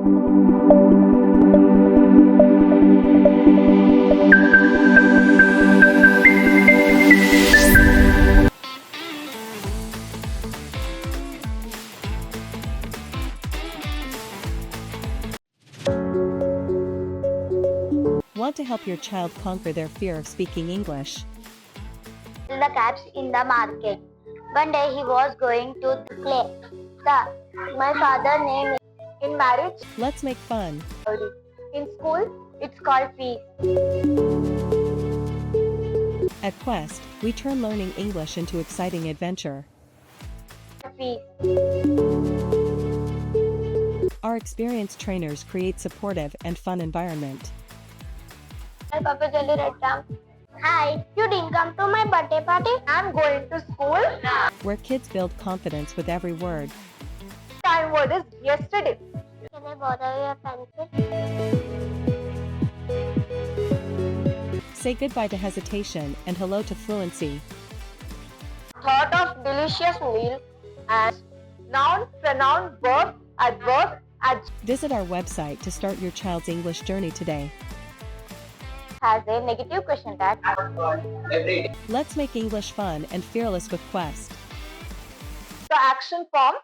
Want to help your child conquer their fear of speaking English? The cats in the market. One day he was going to play. My father name is in marriage. Let's make fun. In school, it's called fees. At Quest, we turn learning English into exciting adventure. Fees. Our experienced trainers create supportive and fun environment. Hi, you didn't come to my birthday party? I'm going to school. Where kids build confidence with every word. Time word is yesterday. Can I borrow your pencil? Say goodbye to hesitation and hello to fluency. Thought of delicious meal as noun, pronoun, verb, adverb, adjective. Visit our website to start your child's English journey today. Has a negative question tag. Let's make English fun and fearless with Quest. The action form.